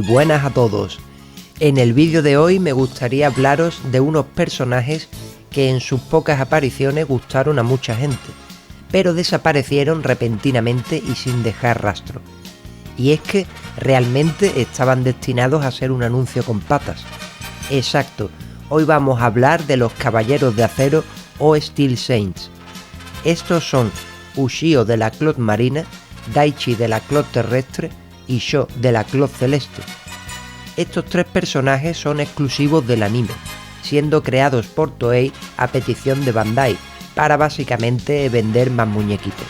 buenas a todos. En el vídeo de hoy me gustaría hablaros de unos personajes que en sus pocas apariciones gustaron a mucha gente, pero desaparecieron repentinamente y sin dejar rastro. Y es que realmente estaban destinados a ser un anuncio con patas. Exacto, hoy vamos a hablar de los Caballeros de Acero o Steel Saints. Estos son Ushio de la Cloth Marina, Daichi de la Cloth Terrestre y Sho de la Cloth Celeste. Estos tres personajes son exclusivos del anime, siendo creados por Toei a petición de Bandai para básicamente vender más muñequitos,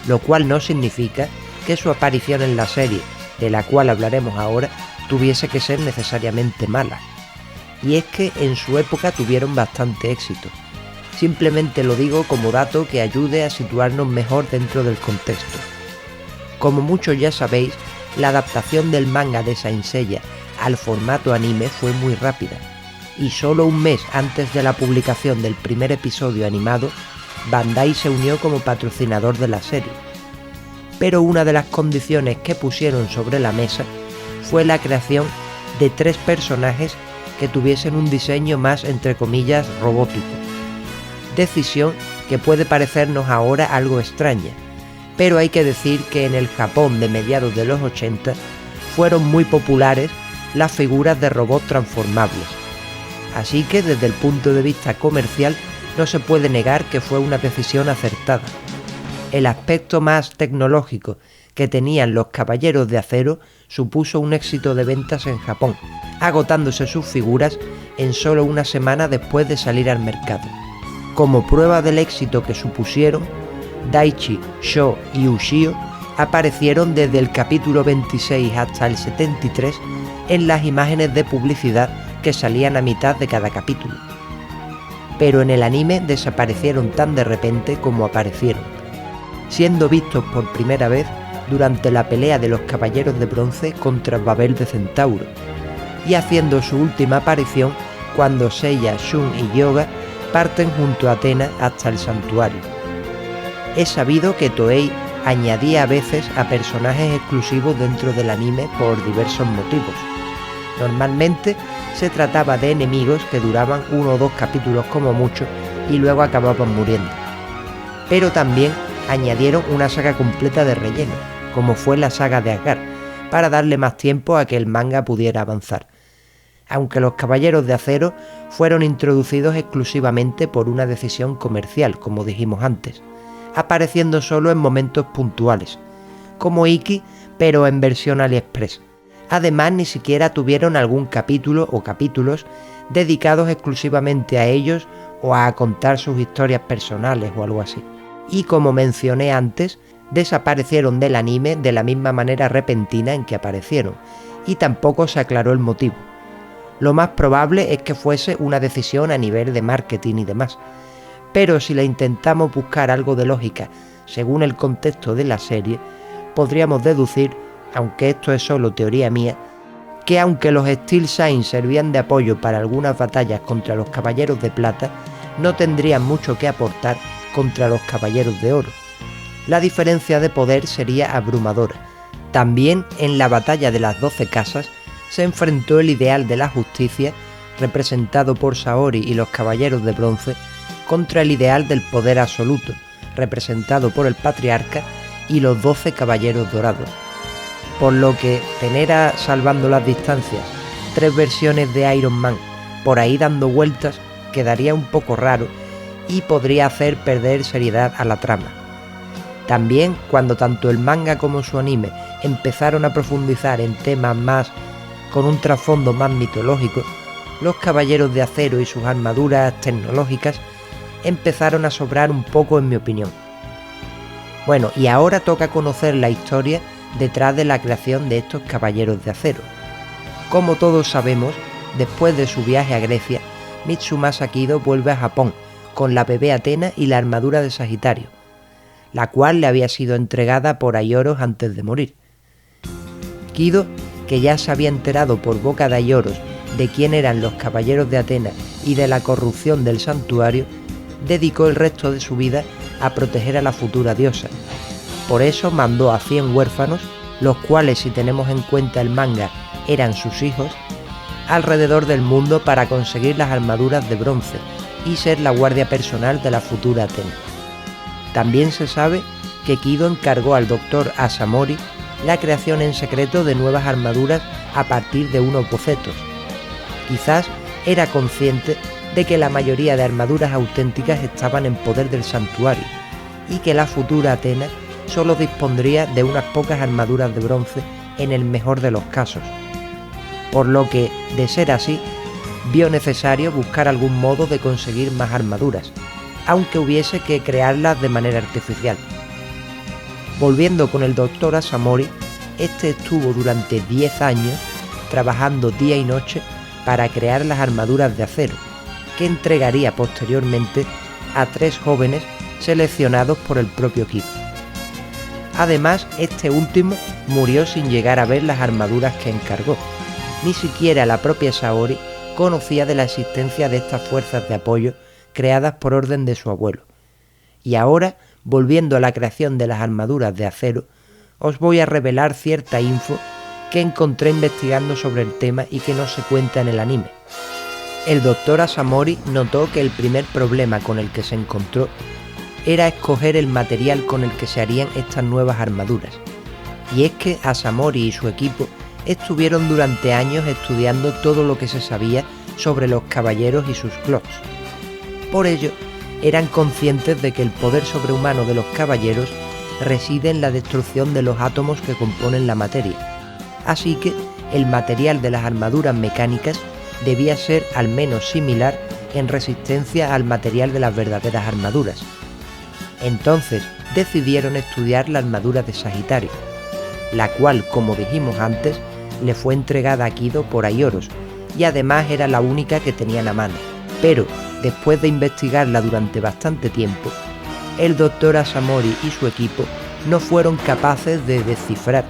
lo cual no significa que su aparición en la serie, de la cual hablaremos ahora, tuviese que ser necesariamente mala. Y es que en su época tuvieron bastante éxito. Simplemente lo digo como dato que ayude a situarnos mejor dentro del contexto. Como muchos ya sabéis, la adaptación del manga de Saint Seiya al formato anime fue muy rápida, y solo un mes antes de la publicación del primer episodio animado, Bandai se unió como patrocinador de la serie. Pero una de las condiciones que pusieron sobre la mesa fue la creación de tres personajes que tuviesen un diseño más, entre comillas, robótico. Decisión que puede parecernos ahora algo extraña, pero hay que decir que en el Japón de mediados de los 80 fueron muy populares las figuras de robots transformables. Así que desde el punto de vista comercial no se puede negar que fue una decisión acertada. El aspecto más tecnológico que tenían los Caballeros de Acero supuso un éxito de ventas en Japón, agotándose sus figuras en solo una semana después de salir al mercado. Como prueba del éxito que supusieron, Daichi, Sho y Ushio aparecieron desde el capítulo 26 hasta el 73 en las imágenes de publicidad que salían a mitad de cada capítulo. Pero en el anime desaparecieron tan de repente como aparecieron, siendo vistos por primera vez durante la pelea de los Caballeros de Bronce contra Babel de Centauro, y haciendo su última aparición cuando Seiya, Shun y Yoga parten junto a Athena hasta el santuario. Es sabido que Toei añadía a veces a personajes exclusivos dentro del anime por diversos motivos. Normalmente se trataba de enemigos que duraban 1 o 2 capítulos como mucho y luego acababan muriendo. Pero también añadieron una saga completa de relleno, como fue la saga de Asgard, para darle más tiempo a que el manga pudiera avanzar. Aunque los Caballeros de Acero fueron introducidos exclusivamente por una decisión comercial, como dijimos antes, apareciendo solo en momentos puntuales, como Iki, pero en versión AliExpress. Además, ni siquiera tuvieron algún capítulo o capítulos dedicados exclusivamente a ellos o a contar sus historias personales o algo así. Y como mencioné antes, desaparecieron del anime de la misma manera repentina en que aparecieron, y tampoco se aclaró el motivo. Lo más probable es que fuese una decisión a nivel de marketing y demás, pero si le intentamos buscar algo de lógica según el contexto de la serie, podríamos deducir, aunque esto es solo teoría mía, que aunque los Steel Saints servían de apoyo para algunas batallas contra los Caballeros de Plata, no tendrían mucho que aportar contra los Caballeros de Oro. La diferencia de poder sería abrumadora. También en la batalla de las 12 casas se enfrentó el ideal de la justicia, representado por Saori y los Caballeros de Bronce, contra el ideal del poder absoluto, representado por el Patriarca y los 12 Caballeros Dorados. Por lo que tener a, salvando las distancias, 3 versiones de Iron Man por ahí dando vueltas quedaría un poco raro y podría hacer perder seriedad a la trama. También, cuando tanto el manga como su anime empezaron a profundizar en temas más con un trasfondo más mitológico, los Caballeros de Acero y sus armaduras tecnológicas empezaron a sobrar un poco, en mi opinión. Bueno, y ahora toca conocer la historia detrás de la creación de estos Caballeros de Acero. Como todos sabemos, después de su viaje a Grecia, Mitsumasa Kido vuelve a Japón con la bebé Athena y la armadura de Sagitario, la cual le había sido entregada por Aioros antes de morir. Kido, que ya se había enterado por boca de Aioros de quién eran los Caballeros de Athena y de la corrupción del santuario, dedicó el resto de su vida a proteger a la futura diosa. Por eso mandó a 100 huérfanos, los cuales, si tenemos en cuenta el manga, eran sus hijos, alrededor del mundo para conseguir las armaduras de bronce y ser la guardia personal de la futura Atena. También se sabe que Kido encargó al Dr. Asamori la creación en secreto de nuevas armaduras a partir de unos bocetos. Quizás era consciente de que la mayoría de armaduras auténticas estaban en poder del santuario y que la futura Atena solo dispondría de unas pocas armaduras de bronce en el mejor de los casos, por lo que, de ser así, vio necesario buscar algún modo de conseguir más armaduras, aunque hubiese que crearlas de manera artificial. Volviendo con el Dr. Asamori, este estuvo durante 10 años trabajando día y noche para crear las armaduras de acero, que entregaría posteriormente a 3 jóvenes seleccionados por el propio Kido. Además, este último murió sin llegar a ver las armaduras que encargó. Ni siquiera la propia Saori conocía de la existencia de estas fuerzas de apoyo creadas por orden de su abuelo. Y ahora, volviendo a la creación de las armaduras de acero, os voy a revelar cierta info que encontré investigando sobre el tema y que no se cuenta en el anime. El Dr. Asamori notó que el primer problema con el que se encontró era escoger el material con el que se harían estas nuevas armaduras. Y es que Asamori y su equipo estuvieron durante años estudiando todo lo que se sabía sobre los caballeros y sus clots. Por ello, eran conscientes de que el poder sobrehumano de los caballeros reside en la destrucción de los átomos que componen la materia. Así que el material de las armaduras mecánicas debía ser al menos similar en resistencia al material de las verdaderas armaduras. Entonces decidieron estudiar la armadura de Sagitario, la cual, como dijimos antes, le fue entregada a Kido por Aioros, y además era la única que tenían a mano. Pero, después de investigarla durante bastante tiempo, el Dr. Asamori y su equipo no fueron capaces de descifrar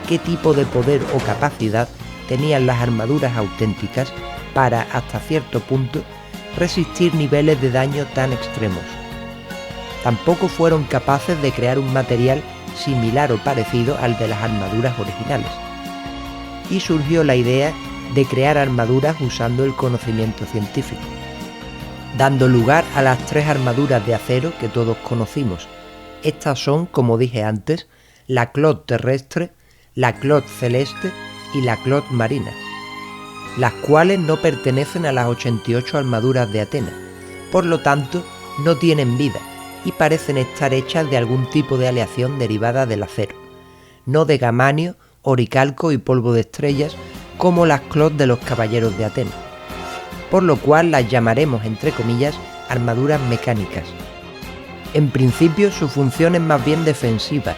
qué tipo de poder o capacidad tenían las armaduras auténticas para, hasta cierto punto, resistir niveles de daño tan extremos. Tampoco fueron capaces de crear un material similar o parecido al de las armaduras originales. Y surgió la idea de crear armaduras usando el conocimiento científico, dando lugar a las 3 armaduras de acero que todos conocimos. Estas son, como dije antes, la clot terrestre, la clot celeste y la clot marina, las cuales no pertenecen a las 88 armaduras de Atena, por lo tanto no tienen vida y parecen estar hechas de algún tipo de aleación derivada del acero, no de gamanio, oricalco y polvo de estrellas como las clot de los caballeros de Atena, por lo cual las llamaremos, entre comillas, armaduras mecánicas. En principio su función es más bien defensiva,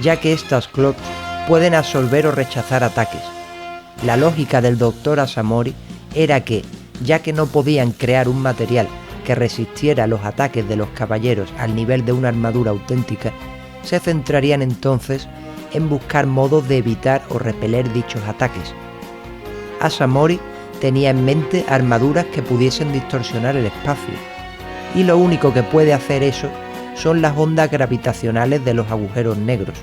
ya que estas clots pueden absorber o rechazar ataques. La lógica del Dr. Asamori era que, ya que no podían crear un material que resistiera los ataques de los caballeros al nivel de una armadura auténtica, se centrarían entonces en buscar modos de evitar o repeler dichos ataques. Asamori tenía en mente armaduras que pudiesen distorsionar el espacio, y lo único que puede hacer eso son las ondas gravitacionales de los agujeros negros,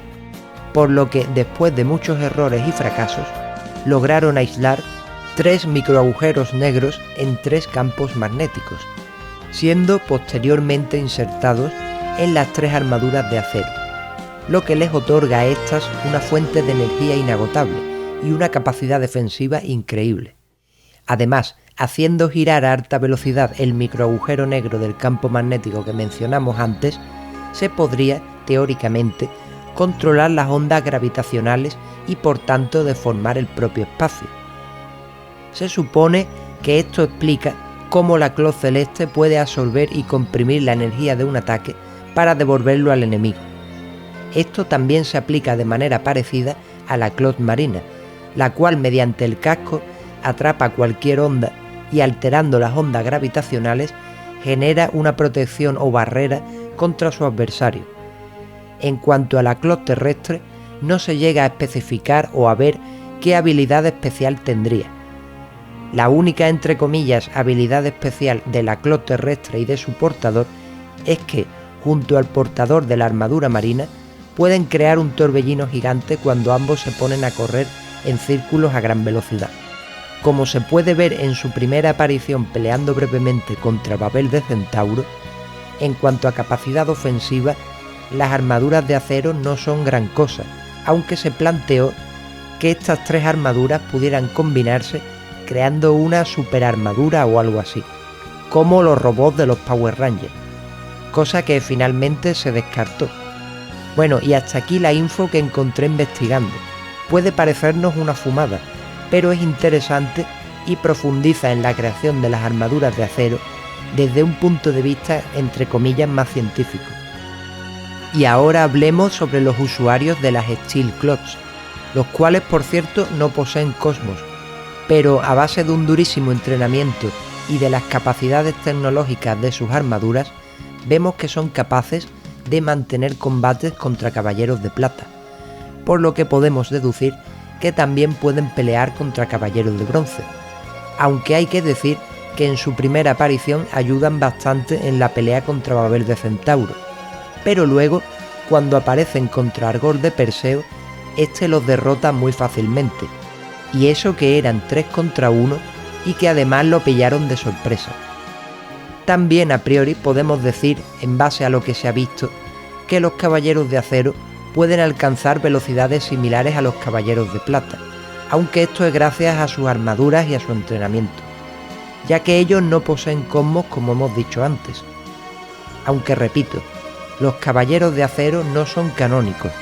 por lo que después de muchos errores y fracasos, lograron aislar 3 microagujeros negros en 3 campos magnéticos, siendo posteriormente insertados en las 3 armaduras de acero, lo que les otorga a estas una fuente de energía inagotable y una capacidad defensiva increíble. Además, haciendo girar a alta velocidad el microagujero negro del campo magnético que mencionamos antes, se podría, teóricamente, controlar las ondas gravitacionales y por tanto deformar el propio espacio. Se supone que esto explica cómo la clot celeste puede absorber y comprimir la energía de un ataque para devolverlo al enemigo. Esto también se aplica de manera parecida a la clot marina, la cual mediante el casco atrapa cualquier onda y alterando las ondas gravitacionales genera una protección o barrera contra su adversario. En cuanto a la clot terrestre, no se llega a especificar o a ver qué habilidad especial tendría. La única, entre comillas, habilidad especial de la clot terrestre y de su portador es que, junto al portador de la armadura marina, pueden crear un torbellino gigante cuando ambos se ponen a correr en círculos a gran velocidad. Como se puede ver en su primera aparición peleando brevemente contra Babel de Centauro, en cuanto a capacidad ofensiva, las armaduras de acero no son gran cosa, aunque se planteó que estas tres armaduras pudieran combinarse creando una superarmadura o algo así, como los robots de los Power Rangers, cosa que finalmente se descartó. Bueno, y hasta aquí la info que encontré investigando. Puede parecernos una fumada, pero es interesante y profundiza en la creación de las armaduras de acero desde un punto de vista entre comillas más científico. Y ahora hablemos sobre los usuarios de las Steel Clots, los cuales por cierto no poseen cosmos, pero a base de un durísimo entrenamiento y de las capacidades tecnológicas de sus armaduras, vemos que son capaces de mantener combates contra caballeros de plata, por lo que podemos deducir que también pueden pelear contra caballeros de bronce, aunque hay que decir que en su primera aparición ayudan bastante en la pelea contra Babel de Centauro, pero luego, cuando aparecen contra Argor de Perseo, este los derrota muy fácilmente, y eso que eran 3 contra 1 y que además lo pillaron de sorpresa. También a priori podemos decir, en base a lo que se ha visto, que los caballeros de acero pueden alcanzar velocidades similares a los caballeros de plata, aunque esto es gracias a sus armaduras y a su entrenamiento, ya que ellos no poseen cosmos como hemos dicho antes. Aunque repito, los caballeros de acero no son canónicos,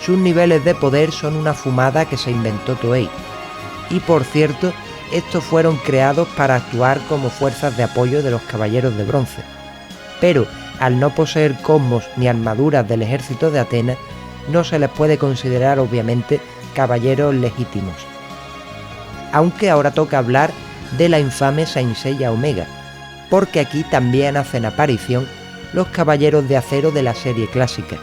sus niveles de poder son una fumada que se inventó Toei, y por cierto, estos fueron creados para actuar como fuerzas de apoyo de los caballeros de bronce, pero al no poseer cosmos ni armaduras del ejército de Atenas, no se les puede considerar obviamente caballeros legítimos. Aunque ahora toca hablar de la infame Saint Seiya Omega, porque aquí también hacen aparición los caballeros de acero de la serie clásica,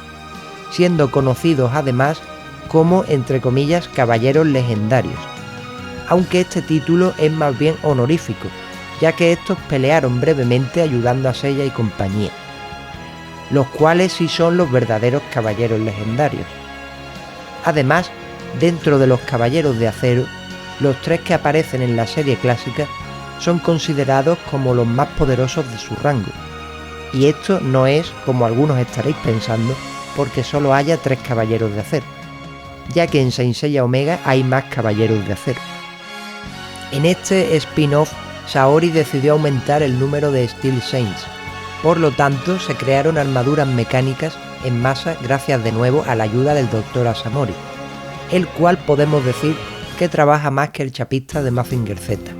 siendo conocidos además como, entre comillas, caballeros legendarios, aunque este título es más bien honorífico, ya que estos pelearon brevemente ayudando a Seiya y compañía, los cuales sí son los verdaderos caballeros legendarios. Además, dentro de los caballeros de acero, los 3 que aparecen en la serie clásica son considerados como los más poderosos de su rango, y esto no es, como algunos estaréis pensando, porque solo haya 3 caballeros de acero, ya que en Saint Seiya Omega hay más caballeros de acero. En este spin-off, Saori decidió aumentar el número de Steel Saints, por lo tanto se crearon armaduras mecánicas en masa gracias de nuevo a la ayuda del Dr. Asamori, el cual podemos decir que trabaja más que el chapista de Mazinger Z.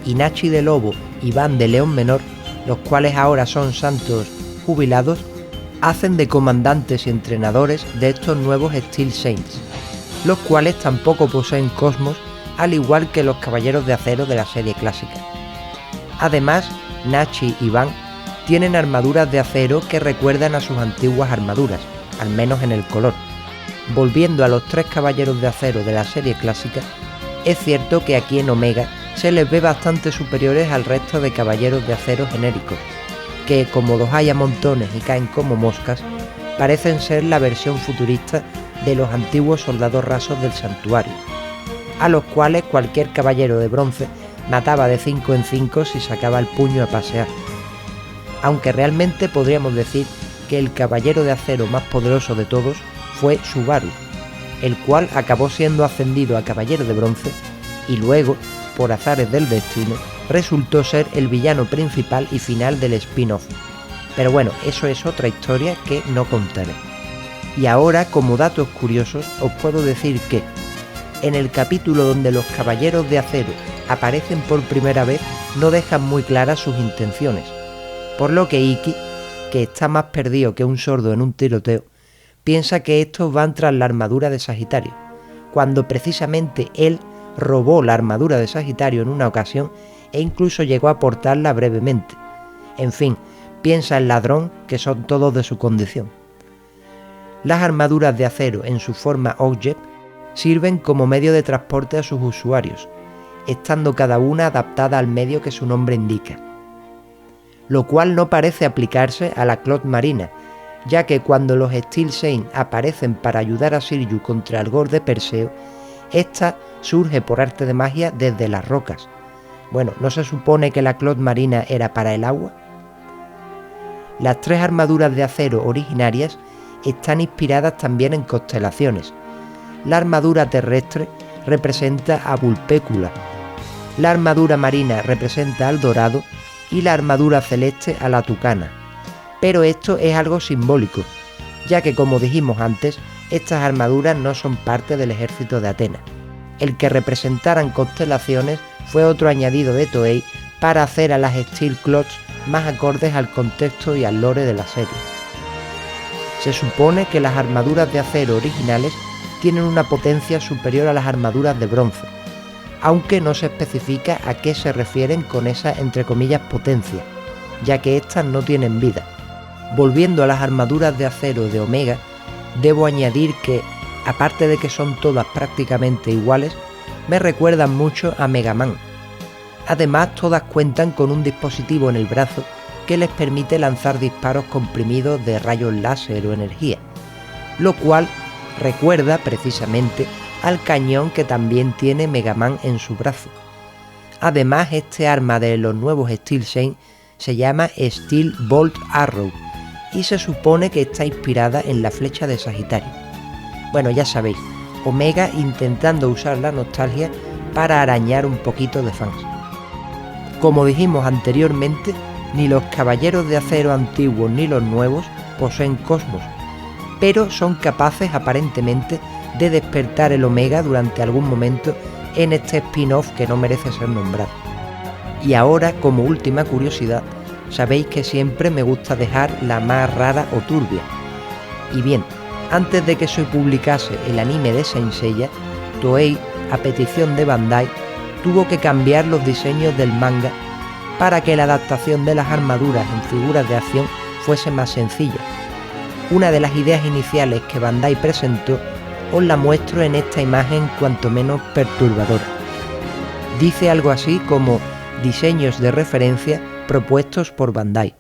Y Nachi de Lobo y Van de León Menor, los cuales ahora son santos jubilados, hacen de comandantes y entrenadores de estos nuevos Steel Saints, los cuales tampoco poseen cosmos, al igual que los caballeros de acero de la serie clásica. Además, Nachi y Van tienen armaduras de acero que recuerdan a sus antiguas armaduras, al menos en el color. Volviendo a los 3 caballeros de acero de la serie clásica, es cierto que aquí en Omega se les ve bastante superiores al resto de caballeros de acero genéricos, que como los hay a montones y caen como moscas, parecen ser la versión futurista de los antiguos soldados rasos del santuario, a los cuales cualquier caballero de bronce mataba de 5 en 5 si sacaba el puño a pasear. Aunque realmente podríamos decir que el caballero de acero más poderoso de todos fue Subaru, el cual acabó siendo ascendido a caballero de bronce y luego, por azares del destino, resultó ser el villano principal y final del spin-off. Pero bueno, eso es otra historia que no contaré. Y ahora, como datos curiosos, os puedo decir que en el capítulo donde los caballeros de acero aparecen por primera vez no dejan muy claras sus intenciones, por lo que Ikki, que está más perdido que un sordo en un tiroteo, piensa que estos van tras la armadura de Sagitario, cuando precisamente él robó la armadura de Sagitario en una ocasión e incluso llegó a portarla brevemente. En fin, piensa el ladrón que son todos de su condición. Las armaduras de acero en su forma Object sirven como medio de transporte a sus usuarios, estando cada una adaptada al medio que su nombre indica, lo cual no parece aplicarse a la Clot Marina, ya que cuando los Steel Saints aparecen para ayudar a Shiryu contra Argor de Perseo, Esta surge por arte de magia desde las rocas. Bueno, ¿no se supone que la clot marina era para el agua? Las 3 armaduras de acero originarias están inspiradas también en constelaciones. La armadura terrestre representa a Vulpecula, la armadura marina representa al Dorado y la armadura celeste a la Tucana. Pero esto es algo simbólico, ya que como dijimos antes, estas armaduras no son parte del ejército de Atenas. El que representaran constelaciones fue otro añadido de Toei para hacer a las Steel Clots más acordes al contexto y al lore de la serie. Se supone que las armaduras de acero originales tienen una potencia superior a las armaduras de bronce, aunque no se especifica a qué se refieren con esa entre comillas potencia, ya que éstas no tienen vida. Volviendo a las armaduras de acero de Omega, debo añadir que, aparte de que son todas prácticamente iguales, me recuerdan mucho a Mega Man. Además, todas cuentan con un dispositivo en el brazo que les permite lanzar disparos comprimidos de rayos láser o energía, lo cual recuerda precisamente al cañón que también tiene Mega Man en su brazo. Además, este arma de los nuevos Steel Shane se llama Steel Bolt Arrow y se supone que está inspirada en la flecha de Sagitario. Bueno, ya sabéis, Omega intentando usar la nostalgia para arañar un poquito de fans. Como dijimos anteriormente, ni los caballeros de acero antiguos ni los nuevos poseen cosmos, pero son capaces aparentemente de despertar el Omega durante algún momento en este spin-off que no merece ser nombrado. Y ahora, como última curiosidad, sabéis que siempre me gusta dejar la más rara o turbia. Y bien, antes de que se publicase el anime de Saint Seiya, Toei, a petición de Bandai, tuvo que cambiar los diseños del manga para que la adaptación de las armaduras en figuras de acción fuese más sencilla. Una de las ideas iniciales que Bandai presentó os la muestro en esta imagen cuanto menos perturbadora. Dice algo así como diseños de referencia propuestos por Bandai.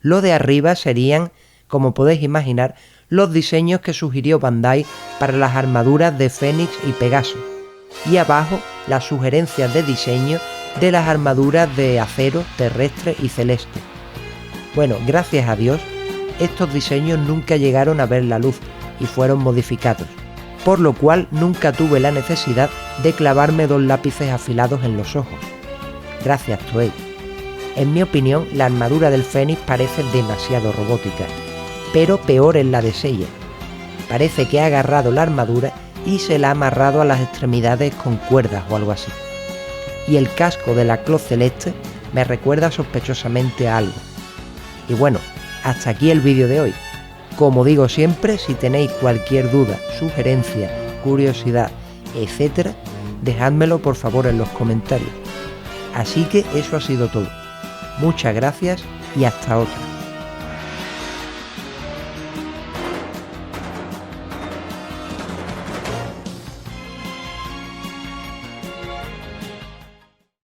Lo de arriba serían, como podéis imaginar, los diseños que sugirió Bandai para las armaduras de Fénix y Pegaso, y abajo las sugerencias de diseño de las armaduras de acero, terrestre y celeste. Bueno, gracias a Dios, estos diseños nunca llegaron a ver la luz y fueron modificados, por lo cual nunca tuve la necesidad de clavarme 2 lápices afilados en los ojos. Gracias, Toei. En mi opinión, la armadura del Fénix parece demasiado robótica, pero peor es la de Seiya. Parece que ha agarrado la armadura y se la ha amarrado a las extremidades con cuerdas o algo así. Y el casco de la Clot celeste me recuerda sospechosamente a algo. Y bueno, hasta aquí el vídeo de hoy. Como digo siempre, si tenéis cualquier duda, sugerencia, curiosidad, etc., dejádmelo por favor en los comentarios. Así que eso ha sido todo. Muchas gracias y hasta otra.